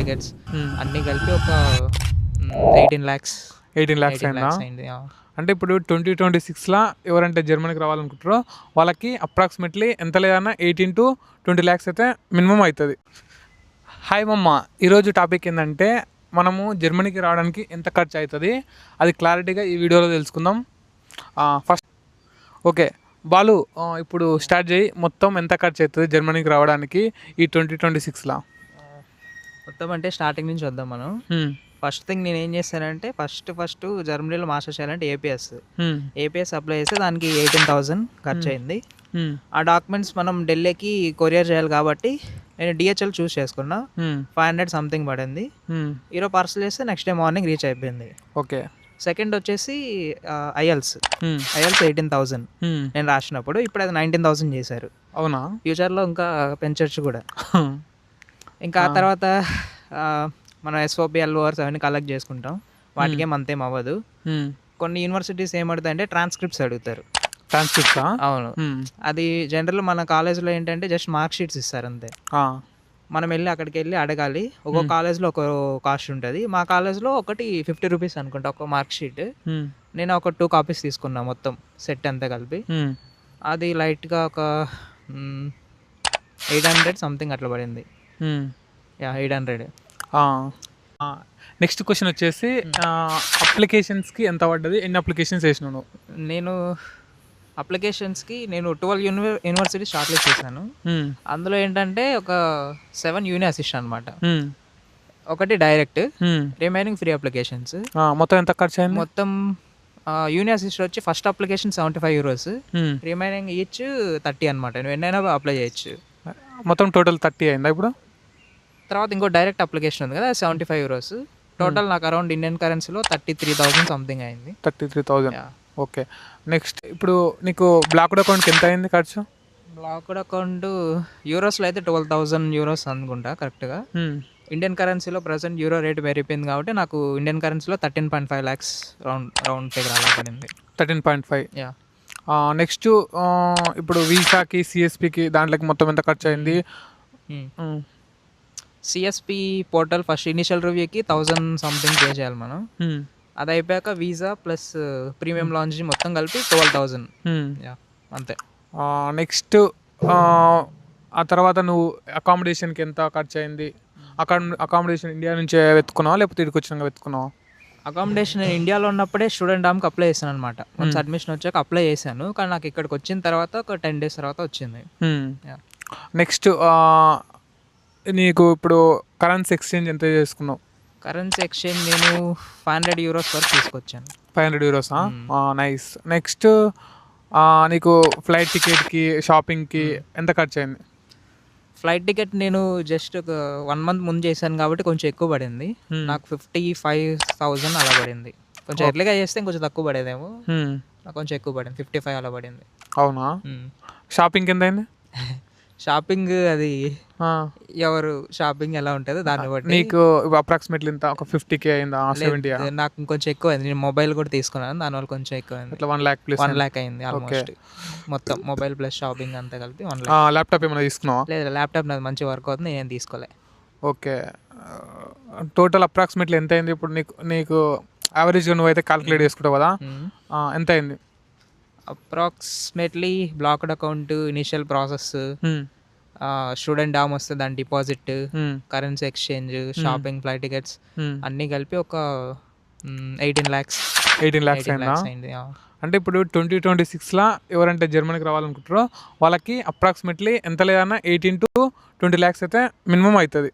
Tickets అన్నీ కలిపి ఒక 18 lakhs 18 lakhs 18 అయిందా? lakhs అయింది. అంటే ఇప్పుడు 2026లా ఎవరంటే జర్మనీకి రావాలనుకుంటారో వాళ్ళకి అప్రాక్సిమేట్లీ ఎంత లేదన్నా 18 to 20 lakhs అయితే మినిమం అవుతుంది. హాయ్ మమ్మ, ఈరోజు టాపిక్ ఏంటంటే మనము జర్మనీకి రావడానికి ఎంత ఖర్చు అవుతుంది అది క్లారిటీగా ఈ వీడియోలో తెలుసుకుందాం. ఫస్ట్ ఓకే బాలు, ఇప్పుడు స్టార్ట్ చేయి. మొత్తం ఎంత ఖర్చు అవుతుంది జర్మనీకి రావడానికి ఈ 2026లా? మొత్తం అంటే స్టార్టింగ్ నుంచి వద్దాం మనం. ఫస్ట్ థింగ్ నేను ఏం చేశానంటే ఫస్ట్ జర్మనీలో మాస్టర్స్ చేయాలంటే ఏపీఎస్ అప్లై చేస్తే దానికి 18,000 ఖర్చు అయింది. ఆ డాక్యుమెంట్స్ మనం ఢిల్లీకి కొరియర్ చేయాలి కాబట్టి నేను డిహెచ్ఎల్ చూస్ చేసుకున్నా. 500 సంథింగ్ పడింది. ఈరోజు పార్సల్ చేస్తే నెక్స్ట్ డే మార్నింగ్ రీచ్ అయిపోయింది. ఓకే. సెకండ్ వచ్చేసి ఐఎల్స్ 18,000 నేను రాసినప్పుడు, ఇప్పుడు అది 19,000 చేశారు. అవునా? ఫ్యూచర్లో ఇంకా పెంచవచ్చు కూడా. ఇంకా ఆ తర్వాత మనం ఎస్ఓపి ఎల్ఓఆర్స్ అవన్నీ కలెక్ట్ చేసుకుంటాం. వాటికేం అంతేం అవ్వదు. కొన్ని యూనివర్సిటీస్ ఏమడుతాయి అంటే ట్రాన్స్క్రిప్ట్స్ అడుగుతారు. ట్రాన్స్క్రిప్ట్సా? అవును. అది జనరల్ మన కాలేజ్లో ఏంటంటే జస్ట్ మార్క్ షీట్స్ ఇస్తారు అంతే. మనం వెళ్ళి అక్కడికి వెళ్ళి అడగాలి. ఒక్కో కాలేజ్లో ఒక కాస్ట్ ఉంటుంది. మా కాలేజ్లో ఒకటి 50 రూపీస్ అనుకుంటా ఒక మార్క్ షీట్. నేను ఒక 2 కాపీస్ తీసుకున్నా మొత్తం సెట్ అంతా కలిపి. అది లైట్గా ఒక 800 సంథింగ్ అట్లా పడింది. 800. నెక్స్ట్ క్వశ్చన్ వచ్చేసి అప్లికేషన్స్కి ఎంత పడ్డది? ఎన్ని అప్లికేషన్స్ వేసినావు? నేను అప్లికేషన్స్కి 12 యూనివర్సిటీ షార్ట్ లిస్ట్ చేశాను. అందులో ఏంటంటే ఒక 7 యూని అసిస్ట్ అనమాట. ఒకటి డైరెక్ట్, రిమైనింగ్ ఫ్రీ అప్లికేషన్స్. మొత్తం ఎంత ఖర్చు అయింది? మొత్తం యూని అసిస్ట్ వచ్చి first application 75 euros, remaining each 30 అనమాట. నువ్వు ఎన్నైనా అప్లై చేయొచ్చు. మొత్తం టోటల్ 30 అయిందా ఇప్పుడు? తర్వాత ఇంకో డైరెక్ట్ అప్లికేషన్ ఉంది కదా, 75 euros. టోటల్ నాకు అరౌండ్ ఇండియన్ కరెన్సీలో 33,000 సంథింగ్ అయింది. 33,000. ఓకే. నెక్స్ట్ ఇప్పుడు నీకు బ్లాక్డ్ అకౌంట్కి ఎంత అయింది ఖర్చు? బ్లాక్డ్ అకౌంట్ యూరోస్లో అయితే 12,000 euros అనుకుంటా కరెక్ట్గా. ఇండియన్ కరెన్సీలో ప్రజెంట్ యూరో రేట్ పెరిగిపోయింది కాబట్టి నాకు ఇండియన్ కరెన్సీలో 13.5 lakhs రౌండ్ ఫిగర్ అలా పడింది. 13.5. నెక్స్ట్ ఇప్పుడు వీసాకి సిఎస్పికి దాంట్లోకి మొత్తం ఎంత ఖర్చు అయింది? సిఎస్పి పోర్టల్ ఫస్ట్ ఇనిషియల్ రివ్యూకి 1000 సంథింగ్ పే చేయాలి మనం. అది అయిపోయాక వీసా ప్లస్ ప్రీమియం లాంచ్ మొత్తం కలిపి 12,000. అంతే. నెక్స్ట్ ఆ తర్వాత నువ్వు అకామిడేషన్కి ఎంత ఖర్చు అయింది? అకామిడేషన్ ఇండియా నుంచే వెతుకున్నావా లేకపోతే ఇక్కడికి వచ్చినాక వెతుకున్నావా? అకామిడేషన్ నేను ఇండియాలో ఉన్నప్పుడే స్టూడెంట్ డామ్కి అప్లై చేశాను అనమాట. వన్స్ అడ్మిషన్ వచ్చాక అప్లై చేశాను, కానీ నాకు ఇక్కడికి వచ్చిన తర్వాత ఒక 10 days తర్వాత వచ్చింది. నెక్స్ట్ నీకు ఇప్పుడు కరెన్సీ ఎక్స్చేంజ్ ఎంత చేసుకున్నావు? కరెన్సీ ఎక్స్చేంజ్ నేను 500 euros వరకు తీసుకొచ్చాను. 500 euros. నైస్. నెక్స్ట్ నీకు ఫ్లైట్ టికెట్కి షాపింగ్కి ఎంత ఖర్చు అయింది? ఫ్లైట్ టికెట్ నేను జస్ట్ ఒక 1 month ముందు చేశాను కాబట్టి కొంచెం ఎక్కువ పడింది. నాకు 55,000 అలా పడింది. కొంచెం ఎర్లీగా చేస్తే కొంచెం తక్కువ పడేదేమో, నాకు కొంచెం ఎక్కువ పడింది. 55 అలా పడింది. అవునా? షాపింగ్ ఎంత అయింది? షాపింగ్ అది ఎవరు షాపింగ్ ఎలా ఉంటుందో దాన్ని బట్టి. నీకు అప్రాక్సిమేట్లీ ఇంత ఒక 50k అయిందా? 70? నాకు కొంచెం ఎక్కువ అయింది. నేను మొబైల్ కూడా తీసుకున్నాను, దానివల్ల కొంచెం ఎక్కువ అయింది. ఇట్లా 1 lakh ప్లస్ 1 lakh అయింది ఆల్మోస్ట్. మొత్తం మొబైల్ ప్లస్ షాపింగ్ అంతా కలిపి 1 lakh. ల్యాప్టాప్ ఏమైనా తీసుకున్నావా? లేదు, ల్యాప్టాప్ నాది మంచి వర్క్ అవుతుంది, నేను తీసుకోలే. ఓకే. టోటల్ అప్రాక్సిమేట్లీ ఎంత అయింది ఇప్పుడు నీకు యావరేజ్గా నువ్వైతే క్యాలిక్యులేట్ చేసుకుంటావు కదా, ఎంత అయింది? Approximately blocked account, initial process, student డామ్ వస్తే దాని deposit, currency exchange, shopping, flight tickets అన్నీ కలిపి ఒక 18 lakhs అయింది. అంటే ఇప్పుడు 2026లా ఎవరంటే జర్మనీకి రావాలనుకుంటారో వాళ్ళకి అప్రాక్సిమేట్లీ ఎంత లేదన్నా 18 to 20 lakhs అయితే మినిమం అవుతుంది.